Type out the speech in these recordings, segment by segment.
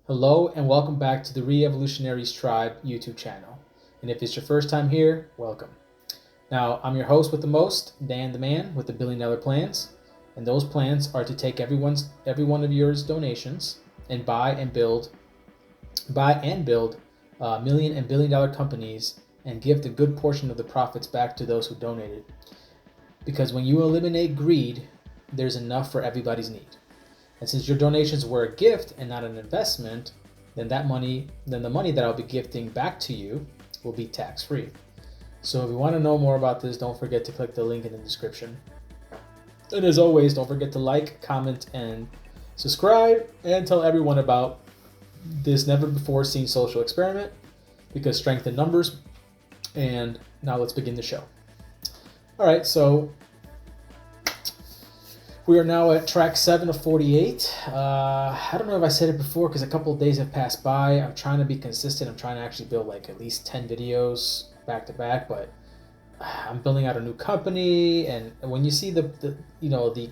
Hello and welcome back to the Re-Evolutionaries Tribe YouTube channel. And if it's your first time here, welcome. Now, I'm your host with the most, Dan the Man with the $1 billion plans. And those plans are to take every one of yours donations and buy and build million and $1 billion companies and give the good portion of the profits back to those who donated. Because when you eliminate greed, there's enough for everybody's need. And since your donations were a gift and not an investment, then the money that I'll be gifting back to you will be tax-free. So if you want to know more about this, don't forget to click the link in the description. And as always, don't forget to like, comment, and subscribe, and tell everyone about this never-before-seen social experiment, because strength in numbers. And now let's begin the show. All right, so we are now at track 7 of 48. I don't know if I said it before because a couple of days have passed by. I'm trying to be consistent. I'm trying to actually build like at least 10 videos back to back, but I'm building out a new company, and when you see the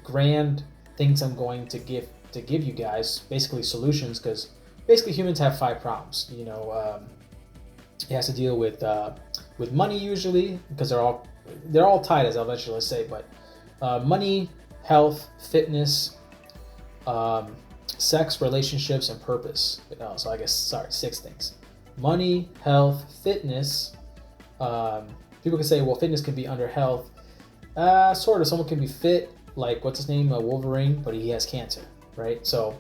grand things I'm going to give you guys, basically solutions, because basically humans have 5 problems. It has to deal with money usually, because they're all tied, as I'll eventually say, but money, health, fitness, sex, relationships, and purpose. So I guess, 6 things. Money, health, fitness. People can say, well, fitness can be under health. Sort of. Someone can be fit, like, what's his name? Wolverine, but he has cancer, right? So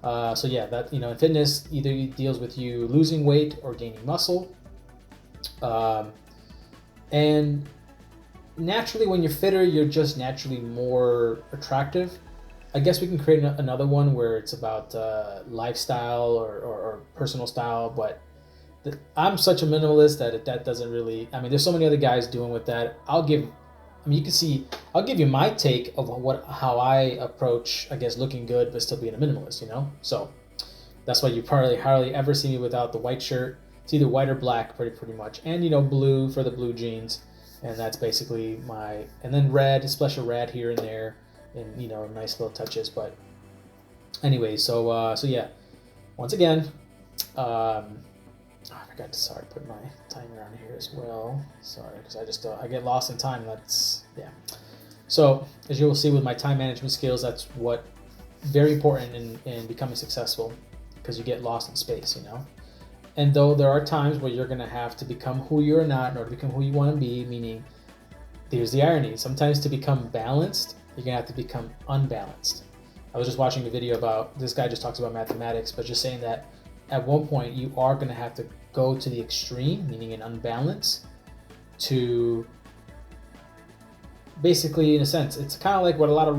yeah, that, in fitness, either it deals with you losing weight or gaining muscle. And naturally, when you're fitter, you're just naturally more attractive. I guess we can create another one where it's about lifestyle or personal style, but I'm such a minimalist that doesn't really. I mean, there's so many other guys doing with that. I'll give you my take of how I approach, I guess, looking good but still being a minimalist. So that's why you probably hardly ever see me without the white shirt. It's either white or black, pretty much, and blue for the blue jeans. And that's basically and then red, a splash of red here and there, and nice little touches. But anyway, so yeah, once again, I forgot to put my timer on here as well. Sorry, because I get lost in time. Yeah. So as you will see with my time management skills, that's what very important in becoming successful, because you get lost in space, And though there are times where you're going to have to become who you're not in order to become who you want to be, meaning, there's the irony. Sometimes to become balanced, you're going to have to become unbalanced. I was just watching a video about, this guy just talks about mathematics, but just saying that at one point you are going to have to go to the extreme, meaning an unbalance, to basically, in a sense, it's kind of like what a lot of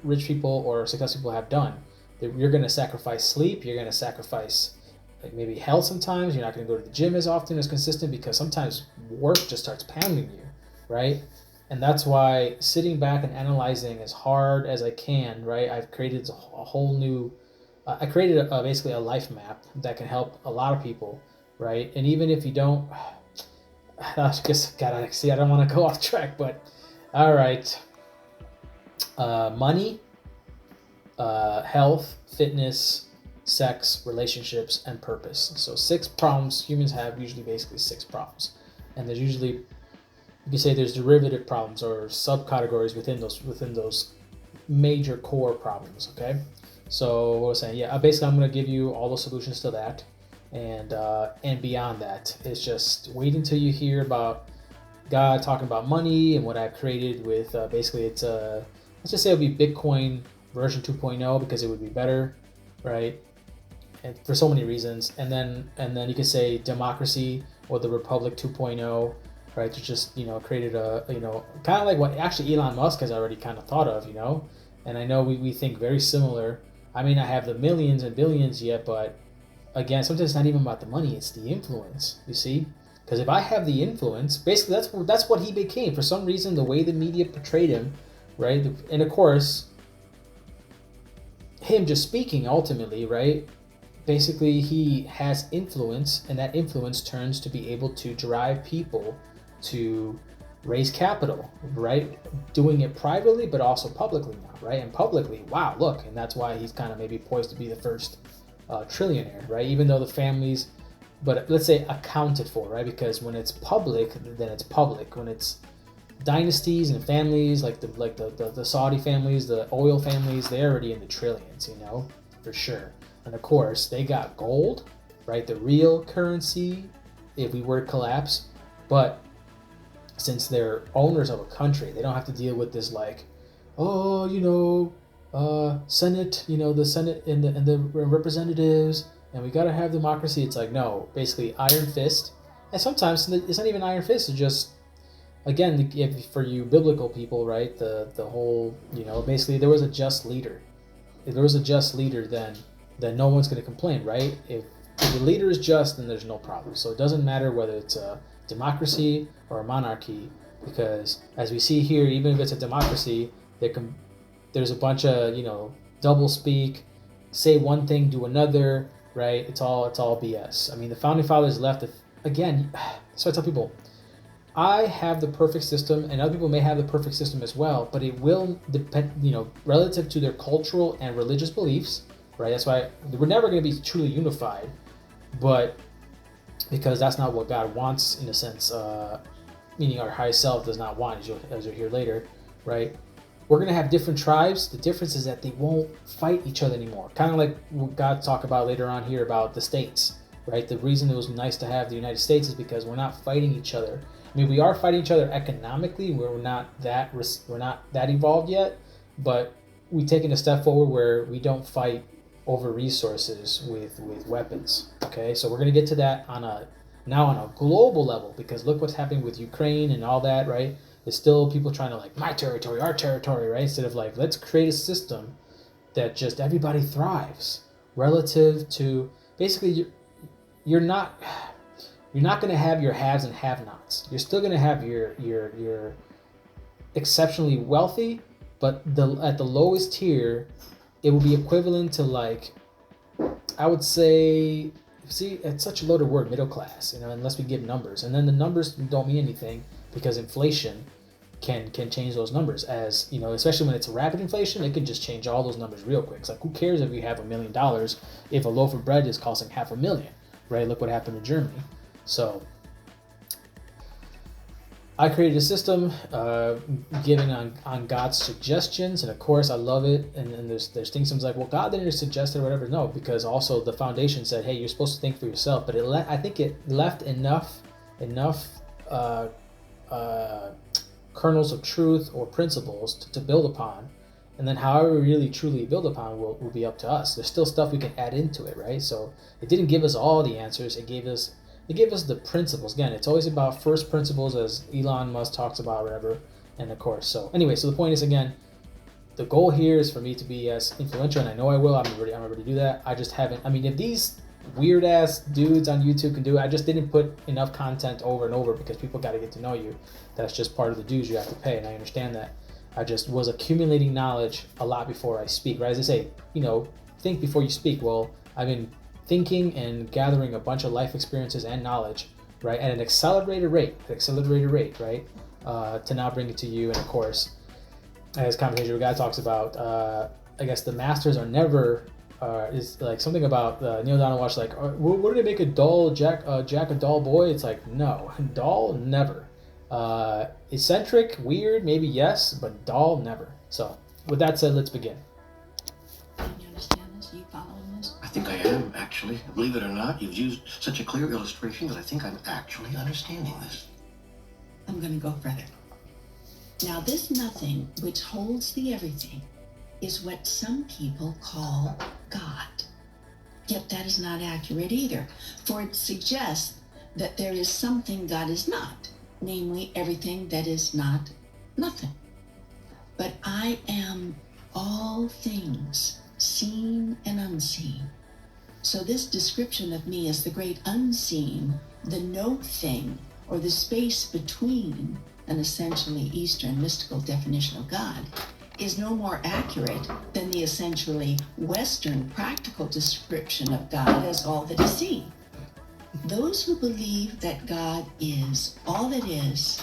rich people or successful people have done. You're going to sacrifice sleep, you're going to sacrifice like maybe health sometimes. You're not going to go to the gym as often, as consistent, because sometimes work just starts pounding you, right? And that's why sitting back and analyzing as hard as I can, right? I've created a whole new, basically a life map that can help a lot of people, right? And even if you don't, I guess, I don't want to go off track, but all right. Money, health, fitness, sex, relationships, and purpose. So 6 problems humans have, usually basically 6 problems. And there's usually, you can say there's derivative problems or subcategories within those major core problems, okay? So what I was saying, yeah, basically I'm going to give you all the solutions to that. And beyond that, it's just wait until you hear about God talking about money and what I've created with, basically it's let's just say it'll be Bitcoin version 2.0, because it would be better, right? And for so many reasons. And then you could say democracy or the Republic 2.0, right? To just, created a, kind of like what actually Elon Musk has already kind of thought of, and I know we think very similar. I mean, I have the millions and billions yet, but again, sometimes it's not even about the money, it's the influence, you see? Because if I have the influence, basically that's what he became. For some reason, the way the media portrayed him, right? And of course, him just speaking ultimately, right? Basically, he has influence, and that influence turns to be able to drive people to raise capital, right? Doing it privately, but also publicly now, right? And publicly, wow, look, and that's why he's kind of maybe poised to be the first trillionaire, right? Even though the families, but let's say accounted for, right? Because when it's public, then it's public. When it's dynasties and families like the Saudi families, the oil families, they're already in the trillions, for sure. And of course, they got gold, right? The real currency, if we were to collapse. But since they're owners of a country, they don't have to deal with this Senate, the Senate and the representatives, and we gotta have democracy. It's like, no, basically iron fist. And sometimes it's not even iron fist. It's just, again, if for you biblical people, right? The whole, basically there was a just leader. If there was a just leader, then no one's gonna complain, right? If the leader is just, then there's no problem. So it doesn't matter whether it's a democracy or a monarchy, because as we see here, even if it's a democracy, there's a bunch of double speak, say one thing, do another, right? It's all BS. I mean, the founding fathers left it again. So I tell people, I have the perfect system, and other people may have the perfect system as well, but it will depend, relative to their cultural and religious beliefs, right? That's why we're never going to be truly unified, but because that's not what God wants, in a sense, meaning our highest self does not want, as you'll hear later, right? We're going to have different tribes. The difference is that they won't fight each other anymore. Kind of like what God talked about later on here about the states, right? The reason it was nice to have the United States is because we're not fighting each other. I mean, we are fighting each other economically. We're not that evolved yet, but we've taken a step forward where we don't fight over resources with weapons. Okay, so we're going to get to that on a global level, because look what's happening with Ukraine and all that, right? It's still people trying to my territory, our territory, right? Instead of let's create a system that just everybody thrives relative to, basically you're not going to have your haves and have-nots. You're still going to have your exceptionally wealthy, but at the lowest tier, it will be equivalent to I would say, see, it's such a loaded word, middle class, unless we give numbers. And then the numbers don't mean anything, because inflation can change those numbers, as especially when it's rapid inflation. It can just change all those numbers real quick. It's who cares if you have $1 million if a loaf of bread is costing $500,000, right? Look what happened in Germany. So I created a system giving on God's suggestions, and of course I love it. And there's things sometimes well, God didn't suggest it or whatever. No, because also the foundation said, hey, you're supposed to think for yourself. But I think it left enough kernels of truth or principles to build upon, and then however we really truly build upon will be up to us. There's still stuff we can add into it, right? So it didn't give us all the answers. It gave us the principles. Again, it's always about first principles, as Elon Musk talks about, whatever. And of course, so anyway, so the point is, again, the goal here is for me to be as influential, and I know I will. I'm ready to do that. I just haven't. I mean, if these weird ass dudes on YouTube can do it, I just didn't put enough content over and over, because people got to get to know you. That's just part of the dues you have to pay, and I understand that. I just was accumulating knowledge a lot before I speak, right? As they say, think before you speak. Well, I've been thinking and gathering a bunch of life experiences and knowledge, right, at an accelerated rate, right, to now bring it to you. And of course, as Conversation with God talks about, I guess the masters are never, is something about Neale Donald Walsch, what did it make a dull Jack a dull boy? It's no, dull, never. Eccentric, weird, maybe yes, but dull, never. So with that said, let's begin. Can you understand this? Are you following this? I think I am, actually. Believe it or not, you've used such a clear illustration that I think I'm actually understanding this. I'm going to go further. Now, this nothing which holds the everything is what some people call God. Yet that is not accurate either, for it suggests that there is something God is not, namely everything that is not nothing. But I am all things, seen and unseen. So this description of me as the great unseen, the no thing, or the space between an essentially Eastern mystical definition of God, is no more accurate than the essentially Western practical description of God as all that is seen. Those who believe that God is all that is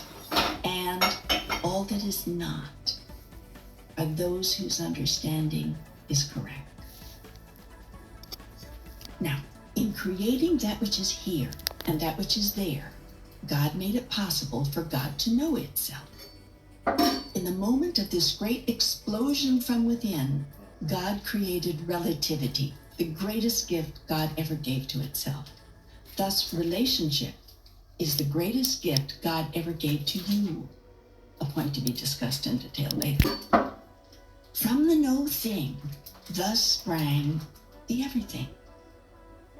and all that is not are those whose understanding is correct. Now, in creating that which is here and that which is there, God made it possible for God to know itself. In the moment of this great explosion from within, God created relativity, the greatest gift God ever gave to itself. Thus, relationship is the greatest gift God ever gave to you, a point to be discussed in detail later. From the no thing, thus sprang the everything.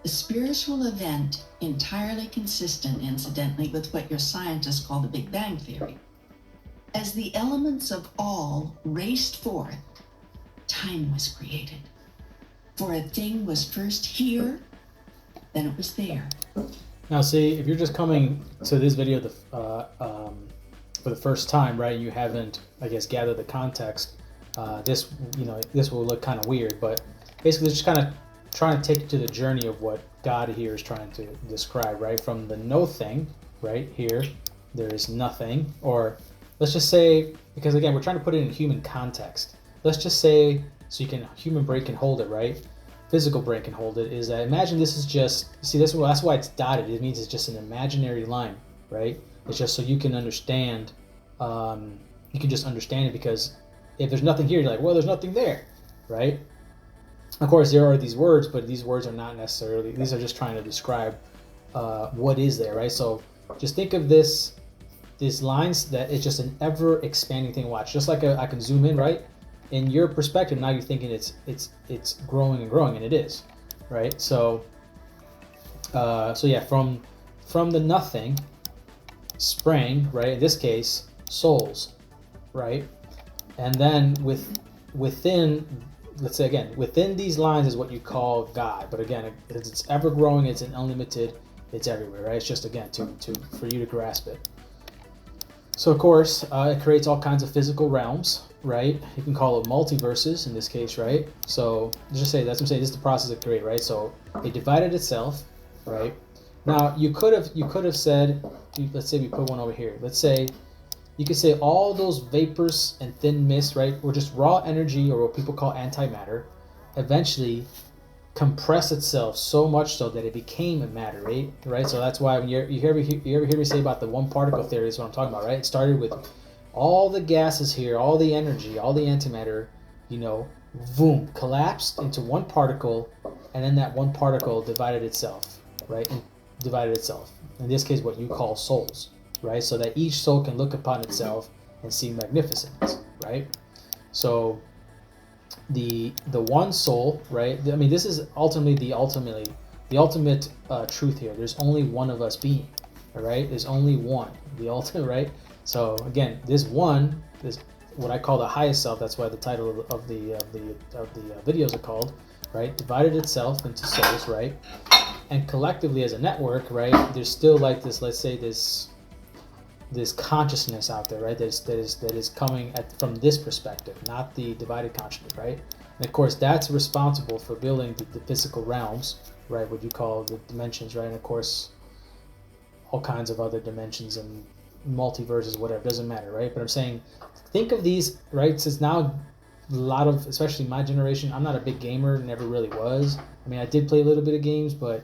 A spiritual event entirely consistent, incidentally, with what your scientists call the Big Bang Theory. As the elements of all raced forth, time was created. For a thing was first here, then it was there. Now, see, if you're just coming to this video for the first time, right? You haven't, I guess, gathered the context. This will look kind of weird, but basically, just kind of trying to take you to the journey of what God here is trying to describe, right? From the no thing, right here, there is nothing, or let's just say, because again, we're trying to put it in human context. Let's just say, so you can, human brain can hold it, right? Physical brain can hold it, is that imagine this is just, see, that's why it's dotted. It means it's just an imaginary line, right? It's just so you can understand, you can just understand it, because if there's nothing here, you're like, well, there's nothing there, right? Of course, there are these words, but these words are not necessarily, these are just trying to describe what is there, right? So just think of these lines that it's just an ever expanding thing. Watch, just like I can zoom in, right? In your perspective, now you're thinking it's growing and growing, and it is, right? So yeah, from the nothing sprang, right? In this case, souls, right? And then within, let's say again, within these lines is what you call God. But again, it's ever growing, it's an unlimited, it's everywhere, right? It's just, again, for you to grasp it. So of course, it creates all kinds of physical realms, right? You can call it multiverses in this case, right? So just say, that's what I'm saying, this is the process of create, right? So it divided itself, right? Now you could have said, let's say we put one over here. Let's say you could say all those vapors and thin mist, right, or just raw energy, or what people call antimatter, eventually compress itself so much so that it became a matter, right? So that's why when you ever hear me say about the one particle theory, is what I'm talking about, right? It started with all the gases here, all the energy, all the antimatter, boom, collapsed into one particle, and then that one particle divided itself, right? And divided itself. In this case, what you call souls, right? So that each soul can look upon itself and see magnificence, right? So the one soul, right? I mean, this is ultimately the ultimate truth here. There's only one of us being, all right? There's only one, the ultimate, right? So again, this one is what I call the highest self. That's why the title of the videos are called, right? Divided itself into souls, right? And collectively as a network, right? There's still like this, let's say this consciousness out there, right? That is coming from this perspective, not the divided consciousness, right? And of course, that's responsible for building the physical realms, right? What you call the dimensions, right? And of course, all kinds of other dimensions and multiverses, whatever, doesn't matter, right? But I'm saying, think of these, right? Since now a lot of, especially my generation, I'm not a big gamer, never really was. I mean, I did play a little bit of games, but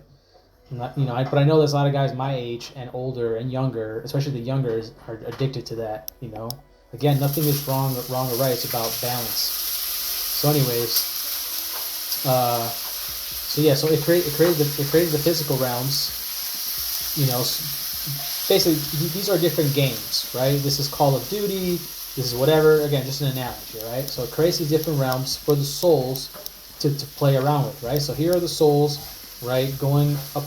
not, but I know there's a lot of guys my age and older and younger, especially the younger, are addicted to that. Again, nothing is wrong or right. It's about balance. So, anyways, so it created the physical realms. Basically these are different games, right? This is Call of Duty. This is whatever. Again, just an analogy, right? So it creates these different realms for the souls to play around with, right? So here are the souls, right, going up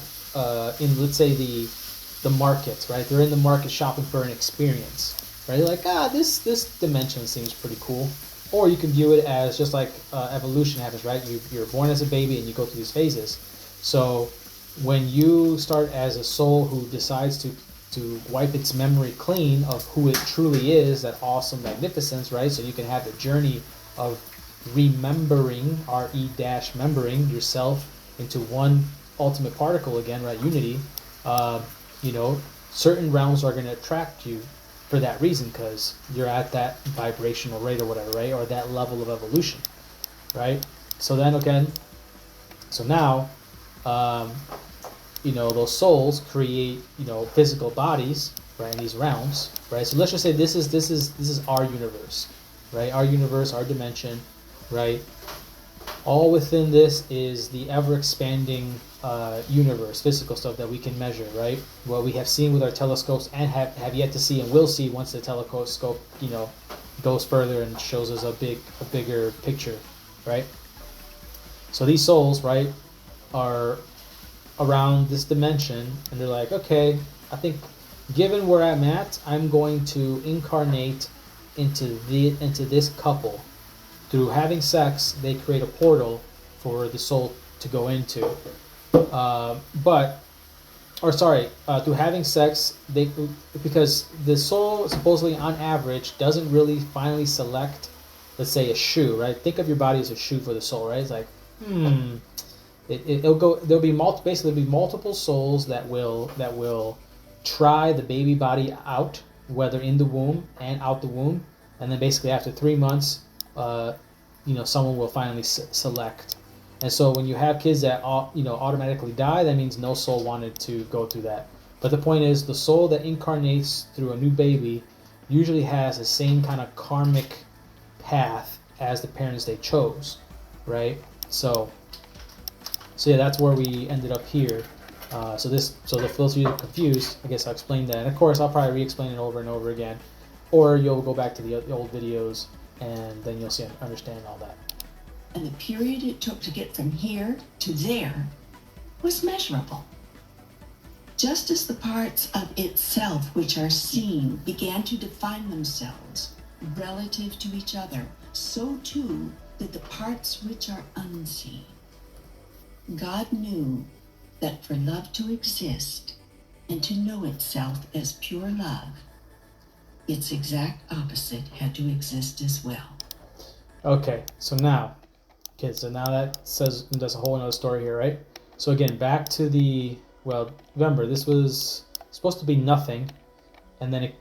in, let's say, the markets, right? They're in the market shopping for an experience, right? They're like, this dimension seems pretty cool. Or you can view it as just like evolution happens, right? You're born as a baby and you go through these phases. So when you start as a soul who decides to wipe its memory clean of who it truly is, that awesome magnificence, right? So you can have the journey of remembering, remembering yourself into one ultimate particle again, right? Unity. Certain realms are going to attract you for that reason, because you're at that vibrational rate or whatever, right? Or that level of evolution, right? So then, again, so now those souls create, physical bodies, right, in these realms, right? So let's just say this is our universe, right? Our universe, our dimension, right? All within this is the ever-expanding universe, physical stuff that we can measure, right? What we have seen with our telescopes and have yet to see and will see once the telescope, goes further and shows us a bigger picture, right? So these souls, right, are around this dimension, and they're like, okay, I think given where I'm at, I'm going to incarnate into this couple. Through having sex, they create a portal for the soul to go into. Through having sex, because the soul supposedly on average doesn't really finally select, let's say, a shoe, right? Think of your body as a shoe for the soul, right? It's like, it'll go. There'll be multiple souls that will try the baby body out, whether in the womb and out the womb, and then basically after 3 months, someone will finally select. And so when you have kids that automatically die, that means no soul wanted to go through that. But the point is, the soul that incarnates through a new baby usually has the same kind of karmic path as the parents they chose, right? So yeah, that's where we ended up here. So for those of you that are confused, I guess I'll explain that. And of course, I'll probably re-explain it over and over again, or you'll go back to the old videos and then you'll understand all that. And the period it took to get from here to there was measurable. Just as the parts of itself which are seen began to define themselves relative to each other, so too did the parts which are unseen. God knew that for love to exist and to know itself as pure love, its exact opposite had to exist as well. Okay, so now that that's a whole another story here, right? So again, back to remember, this was supposed to be nothing, and then it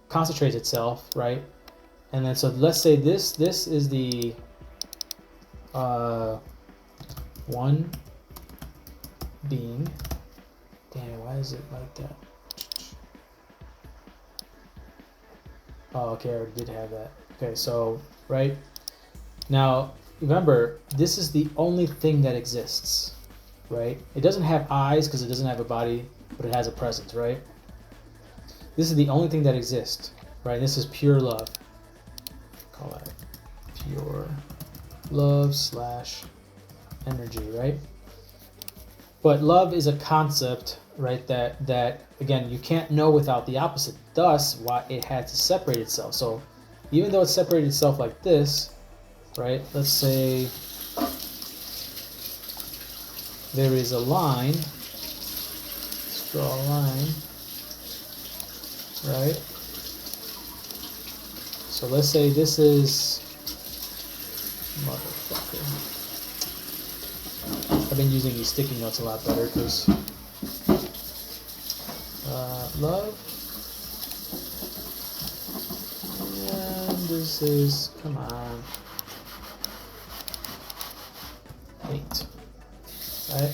concentrates itself, right? And then so let's say this is the one being. Damn it, why is it like that? Oh, okay, I already did have that. Okay, so right now, remember, this is the only thing that exists, right? It doesn't have eyes because it doesn't have a body, but it has a presence, right? This is the only thing that exists, right? This is pure love. Call that pure love / energy, right? But love is a concept, right, that again, you can't know without the opposite. Thus, why it had to separate itself. So even though it separated itself like this, right, let's say there is a line. Let's draw a line, right? So let's say this is motherfucker. I've been using these sticky notes a lot better because love. And this is, come on, hate, right?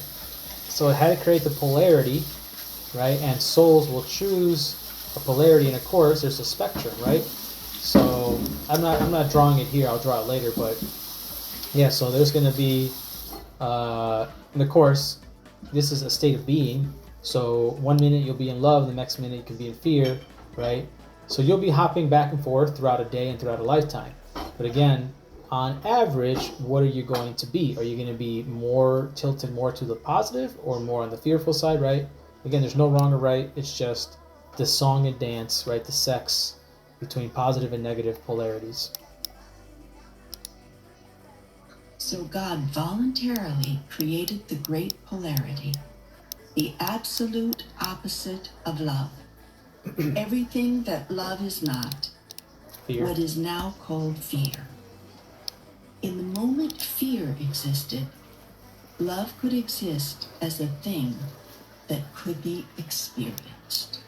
So it had to create the polarity, right? And souls will choose a polarity, and of course there's a spectrum, right? So I'm not drawing it here. I'll draw it later, but yeah. So there's going to be, and of course, this is a state of being. So 1 minute you'll be in love, the next minute you can be in fear, right? So you'll be hopping back and forth throughout a day and throughout a lifetime. But again, on average, what are you going to be? Are you going to be more tilted more to the positive or more on the fearful side, right? Again, there's no wrong or right. It's just the song and dance, right? The sex between positive and negative polarities. So God voluntarily created the great polarity, the absolute opposite of love. Everything that love is not, Fear. what is now called fear. In the moment fear existed, love could exist as a thing that could be experienced.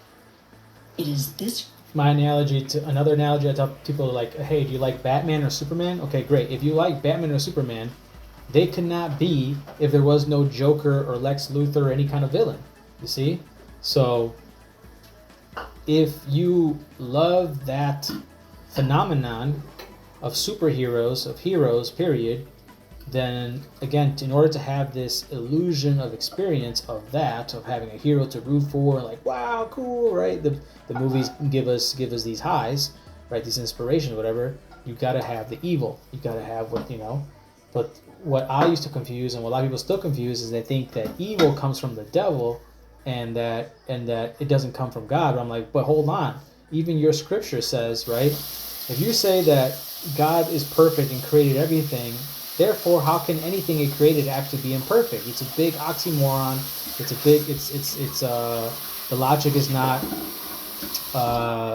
It is this. Another analogy I tell people, like, hey, do you like Batman or Superman? Okay, great. If you like Batman or Superman, they could not be if there was no Joker or Lex Luthor or any kind of villain. You see? So if you love that phenomenon of superheroes, of heroes, period, then again, in order to have this illusion of experience of that, of having a hero to root for, like, wow, cool, right? The movies give us these highs, right? These inspirations, whatever. You gotta have the evil. You gotta have what, But what I used to confuse, and what a lot of people still confuse, is they think that evil comes from the devil, and that it doesn't come from God. But I'm like, but hold on. Even your scripture says, right? If you say that God is perfect and created everything, therefore, how can anything He created actually be imperfect? It's a big oxymoron. The logic is not,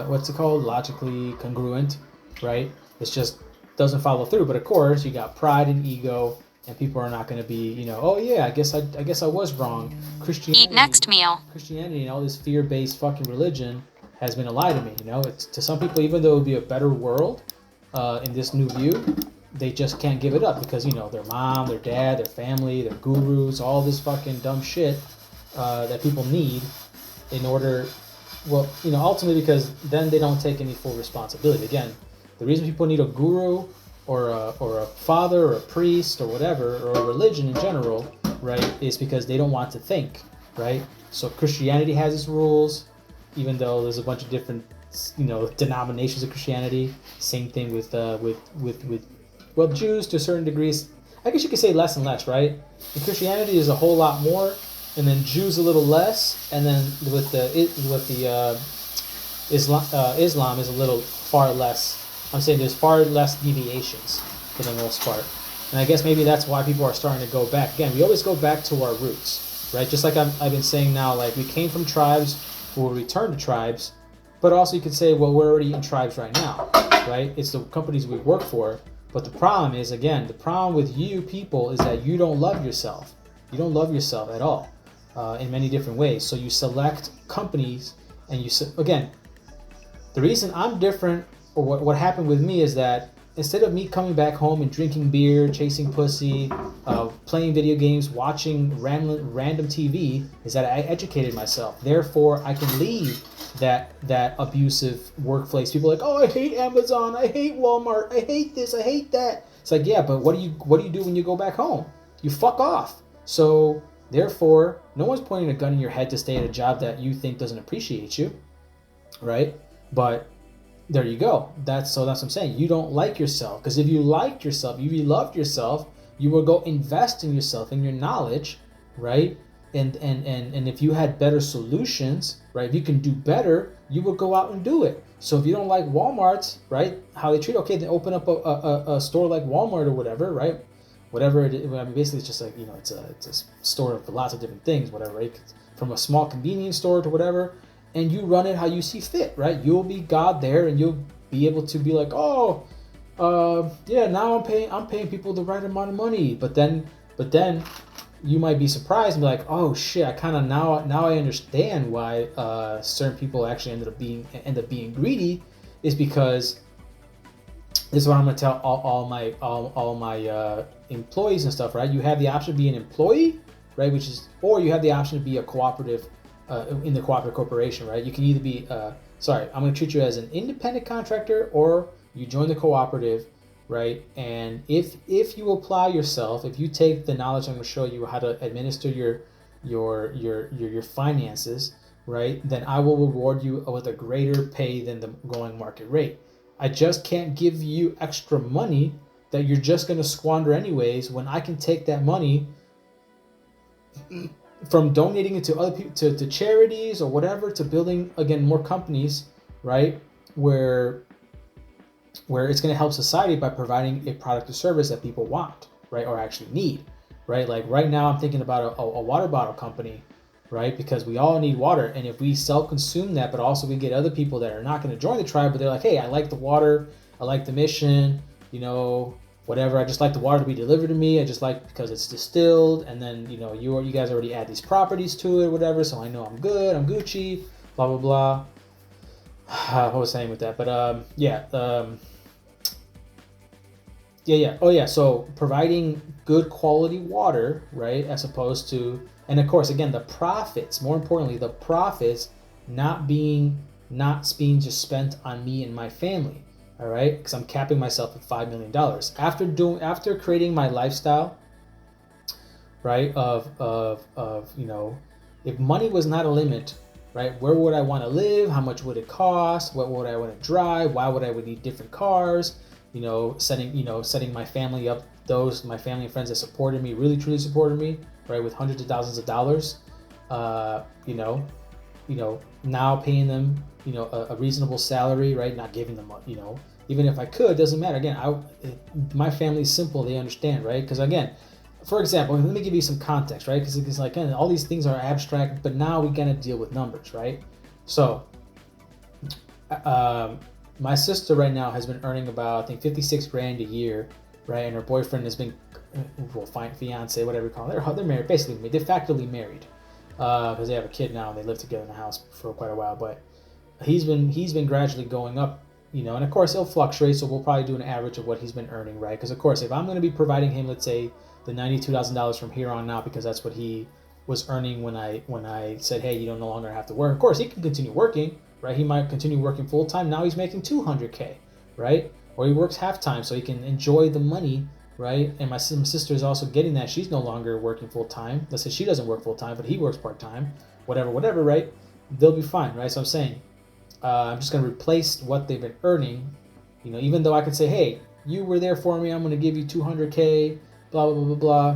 what's it called? Logically congruent, right? It's just doesn't follow through. But of course, you got pride and ego, and people are not going to be, oh yeah, I guess I was wrong. Christianity, Eat next meal. Christianity, and all this fear-based fucking religion has been a lie to me. It's to some people, even though it would be a better world in this new view, they just can't give it up because their mom, their dad, their family, their gurus, all this fucking dumb shit that people need in order. Well, ultimately because then they don't take any full responsibility. Again, the reason people need a guru or a father or a priest or whatever, or a religion in general, right, is because they don't want to think, right? So Christianity has its rules, even though there's a bunch of different denominations of Christianity. Same thing with Jews to a certain degrees. I guess you could say less and less, right? And Christianity is a whole lot more, and then Jews a little less, and then with the Islam is a little far less. I'm saying there's far less deviations for the most part, and I guess maybe that's why people are starting to go back. Again, we always go back to our roots, right? Just like I've been saying now, like we came from tribes, we'll return to tribes, but also you could say, well, we're already in tribes right now, right? It's the companies we work for. But the problem is, again, the problem with you people is that you don't love yourself. You don't love yourself at all in many different ways. So you select companies and again, the reason I'm different, or what happened with me, is that instead of me coming back home and drinking beer, chasing pussy, playing video games, watching random TV, is that I educated myself. Therefore, I can leave that abusive workplace. People are like, oh, I hate Amazon, I hate Walmart, I hate this, I hate that. It's like, yeah, but what do you do when you go back home? You fuck off. So therefore, no one's pointing a gun in your head to stay at a job that you think doesn't appreciate you, right? But there you go. That's what I'm saying. You don't like yourself, because if you liked yourself, if you loved yourself, you will go invest in yourself, in your knowledge, right? And if you had better solutions, right? If you can do better, you would go out and do it. So if you don't like Walmart, right? How they treat, okay, they open up a store like Walmart or whatever, right? Whatever it is. I mean, basically it's just like, it's a store for lots of different things, whatever, right? From a small convenience store to whatever, and you run it how you see fit, right? You'll be God there, and you'll be able to be like, yeah, now I'm paying people the right amount of money. But then you might be surprised and be like, oh shit, I kind of now I understand why certain people actually end up being greedy, is because this is what I'm gonna tell all my employees and stuff, right? You have the option to be an employee, right? Or you have the option to be a cooperative in the cooperative corporation, right? You can either be I'm going to treat you as an independent contractor, or you join the cooperative, right? And if you apply yourself, if you take the knowledge I'm going to show you how to administer your finances, right, then I will reward you with a greater pay than the going market rate. I just can't give you extra money that you're just going to squander anyways, when I can take that money from donating it to other people, to charities or whatever, to building, again, more companies, right, where it's going to help society by providing a product or service that people want, right, or actually need, right? Like right now I'm thinking about a water bottle company, right, because we all need water, and if we self-consume that, but also we get other people that are not going to join the tribe, but they're like, hey, I like the water, I like the mission, whatever, I just like the water to be delivered to me, I just like because it's distilled, and then you guys already add these properties to it, whatever, so I know I'm good, I'm Gucci, blah blah blah. What was I saying with that? But Yeah. Oh yeah. So providing good quality water, right, as opposed to, and of course, again, the profits. More importantly, the profits not being just spent on me and my family. All right, because I'm capping myself at $5 million after creating my lifestyle, right? Of if money was not a limit, right? Where would I want to live? How much would it cost? What would I want to drive? Why would I would need different cars? Setting my family up, my family and friends that supported me, really truly supported me, right, with hundreds of thousands of dollars. Uh, you know, now paying them, a reasonable salary, right? Not giving them, even if I could, doesn't matter. Again, my family's simple, they understand, right? Because again, for example, let me give you some context, right? Because it's like, all these things are abstract, but now we gotta deal with numbers, right? So, my sister right now has been earning about, I think, 56 grand a year, right? And her boyfriend has been, fiance, whatever you call it. They're married, basically, de facto married, because they have a kid now and they live together in the house for quite a while. But he's been gradually going up, and of course it'll fluctuate. So we'll probably do an average of what he's been earning, right? Because of course, if I'm going to be providing him, let's say, the $92,000 from here on out, because that's what he was earning when I said, hey, you don't no longer have to work. Of course, he can continue working, right? He might continue working full time. Now he's making $200K, right? Or he works half time so he can enjoy the money, right? And my sister is also getting that. She's no longer working full time. Let's say she doesn't work full time, but he works part time, whatever, right? They'll be fine, right? So I'm saying, I'm just going to replace what they've been earning, even though I could say, hey, you were there for me, I'm going to give you $200K, blah, blah, blah, blah,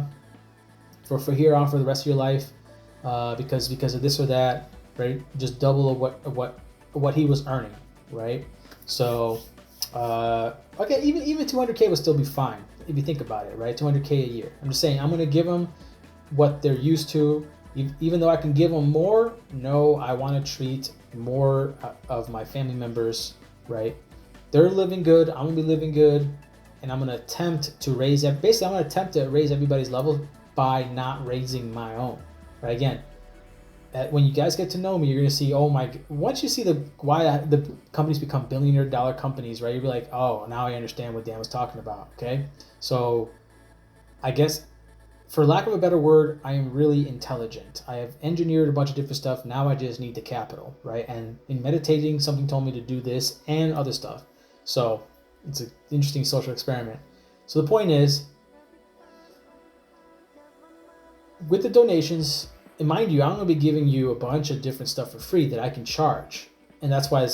blah, for here on for the rest of your life, because of this or that, right? Just double of what he was earning, right? So, okay, even 200K would still be fine if you think about it, right? 200K a year. I'm just saying, I'm going to give them what they're used to. Even though I can give them more, no, I want to treat more of my family members, right? They're living good, I'm going to be living good, and I'm going to attempt to raise everybody's level by not raising my own, right? Again, when you guys get to know me, you're going to see, once you see why the companies become billionaire dollar companies, right? You'll be like, oh, now I understand what Dan was talking about, okay? So I guess, for lack of a better word, I am really intelligent. I have engineered a bunch of different stuff. Now I just need the capital, right? And in meditating, something told me to do this and other stuff. So it's an interesting social experiment. So the point is, with the donations, and mind you, I'm going to be giving you a bunch of different stuff for free that I can charge. And that's why I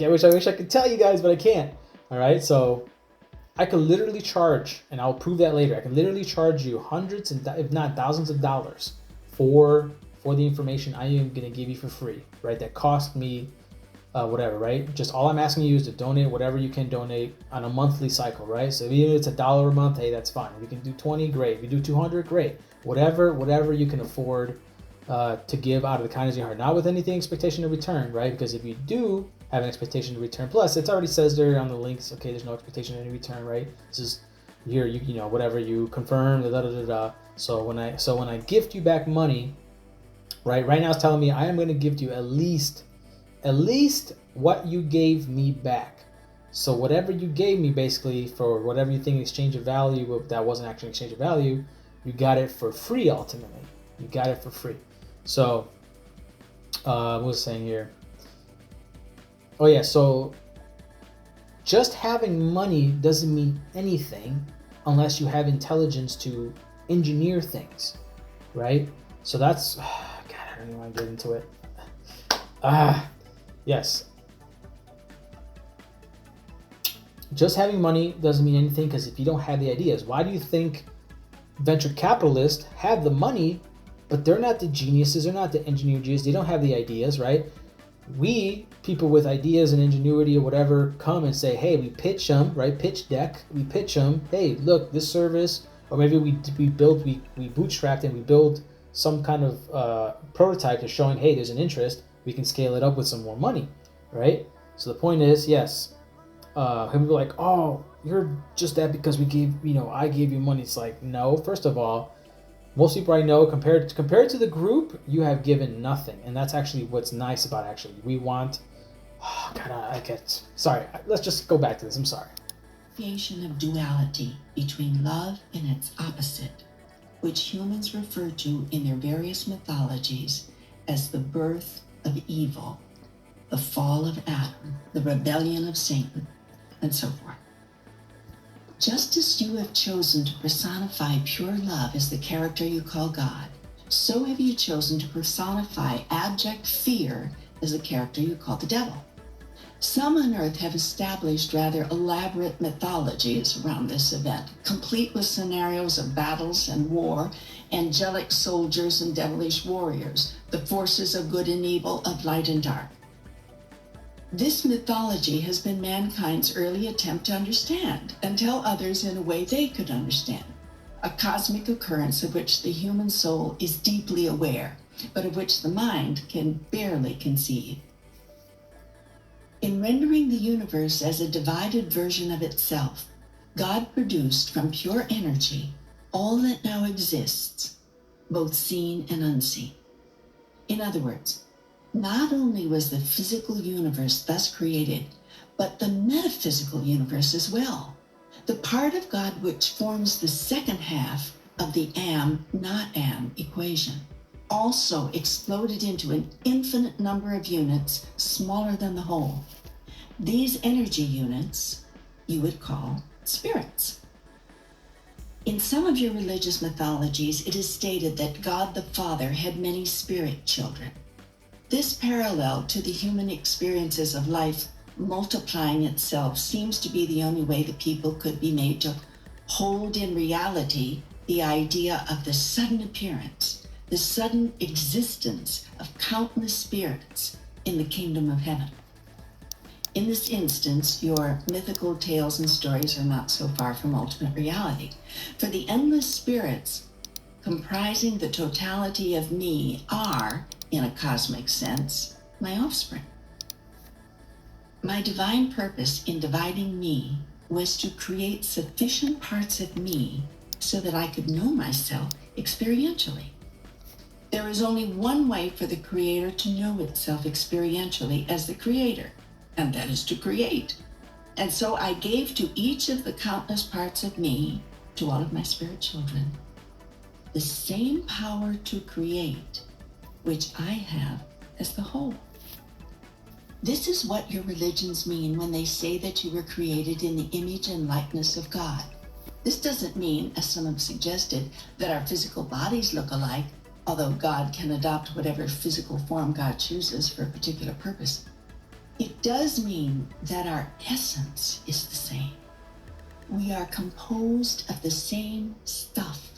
wish I could tell you guys, but I can't. All right, so I could literally charge, and I'll prove that later. I can literally charge you hundreds, if not thousands of dollars for the information I am going to give you for free, right? That cost me whatever, right? Just all I'm asking you is to donate whatever you can donate on a monthly cycle, right? So even if it's $1 a month, hey, that's fine. If you can do 20, great. If you do 200, great. Whatever you can afford to give out of the kindness of your heart, not with anything expectation of return, right? Because if you do have an expectation to return, plus it already says there on the links, okay, there's no expectation of any return, right? This is whatever you confirm, da da da da. So when I gift you back money, right now it's telling me I am going to gift you at least what you gave me back. So whatever you gave me, basically, for whatever you think exchange of value, that wasn't actually exchange of value, you got it for free. Ultimately, you got it for free. So what was I saying here? Oh yeah, so just having money doesn't mean anything unless you have intelligence to engineer things, right? So that's, God, I don't even want to get into it. Yes. Just having money doesn't mean anything, because if you don't have the ideas, why do you think venture capitalists have the money, but they're not the geniuses, they're not the engineer geniuses, they don't have the ideas, right? We, people with ideas and ingenuity or whatever, come and say, hey, we pitch them, right? Pitch deck, we pitch them, hey, look, this service, or maybe we bootstrapped and we build some kind of prototype that's showing, hey, there's an interest, we can scale it up with some more money, right? So the point is, yes, people are like, oh, you're just that because I gave you money. It's like, no, first of all, most people I know, compared to the group, you have given nothing. And that's actually what's nice about it. We want, sorry, let's just go back to this. I'm sorry. personification of duality between love and its opposite, which humans refer to in their various mythologies as the birth of evil, the fall of Adam, the rebellion of Satan, and so forth. Just as you have chosen to personify pure love as the character you call God, so have you chosen to personify abject fear as the character you call the devil. Some on Earth have established rather elaborate mythologies around this event, complete with scenarios of battles and war, angelic soldiers and devilish warriors, the forces of good and evil, of light and dark. This mythology has been mankind's early attempt to understand and tell others in a way they could understand, a cosmic occurrence of which the human soul is deeply aware, but of which the mind can barely conceive. In rendering the universe as a divided version of itself, God produced from pure energy all that now exists, both seen and unseen. In other words, not only was the physical universe thus created, but the metaphysical universe as well, the part of God which forms the second half of the am, not am equation, also exploded into an infinite number of units smaller than the whole. These energy units you would call spirits. In some of your religious mythologies, it is stated that God the Father had many spirit children. This parallel to the human experiences of life multiplying itself seems to be the only way that people could be made to hold in reality the idea of the sudden appearance, the sudden existence of countless spirits in the kingdom of heaven. In this instance, your mythical tales and stories are not so far from ultimate reality, for the endless spirits comprising the totality of me are, in a cosmic sense, my offspring. My divine purpose in dividing me was to create sufficient parts of me so that I could know myself experientially. There is only one way for the Creator to know itself experientially as the Creator, and that is to create. And so I gave to each of the countless parts of me, to all of my spirit children, the same power to create which I have as the whole. This is what your religions mean when they say that you were created in the image and likeness of God. This doesn't mean, as some have suggested, that our physical bodies look alike, although God can adopt whatever physical form God chooses for a particular purpose. It does mean that our essence is the same. We are composed of the same stuff.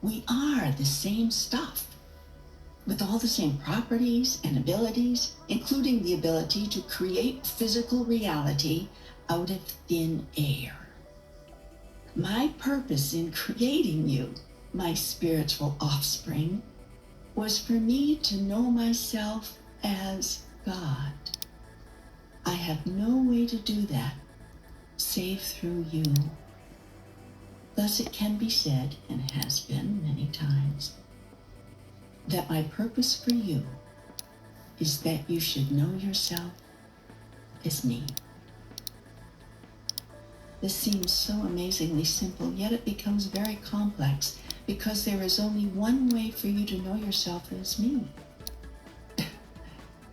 We are the same stuff, with all the same properties and abilities, including the ability to create physical reality out of thin air. My purpose in creating you, my spiritual offspring, was for me to know myself as God. I have no way to do that save through you. Thus it can be said, and has been many times, that my purpose for you is that you should know yourself as me. This seems so amazingly simple, yet it becomes very complex because there is only one way for you to know yourself as me.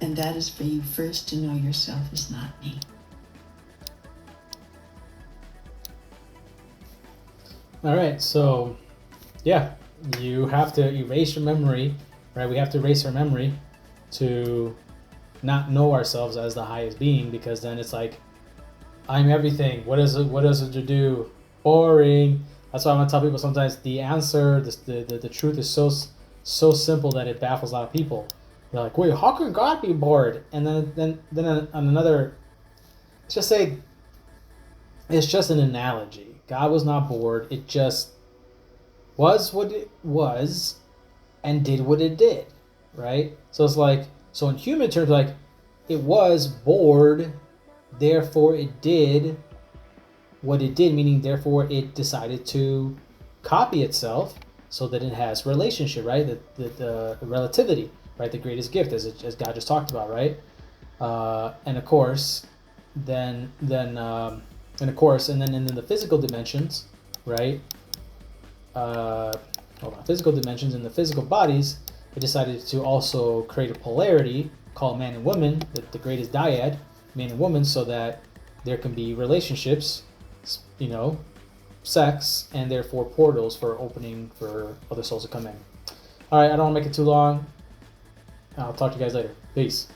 And that is for you first to know yourself as not me. All right, so yeah, you have to erase your memory, right? We have to erase our memory to not know ourselves as the highest being, because then it's like, I'm everything. What is it to do? Boring. That's why I want to tell people sometimes the answer, the truth is so simple that it baffles a lot of people. They're like, wait, how can God be bored? And then on another, let's just say, it's just an analogy. God was not bored. It just was what it was and did what it did, right? So it's like, so in human terms, like, it was bored, therefore it did what it did, meaning therefore it decided to copy itself so that it has relationship, right? The relativity, right? The greatest gift, as God just talked about, right? And of course, then And of course, and then in the physical dimensions, right? Physical dimensions in the physical bodies, they decided to also create a polarity called man and woman, the greatest dyad, man and woman, so that there can be relationships, you know, sex, and therefore portals for opening for other souls to come in. All right, I don't want to make it too long. I'll talk to you guys later. Peace.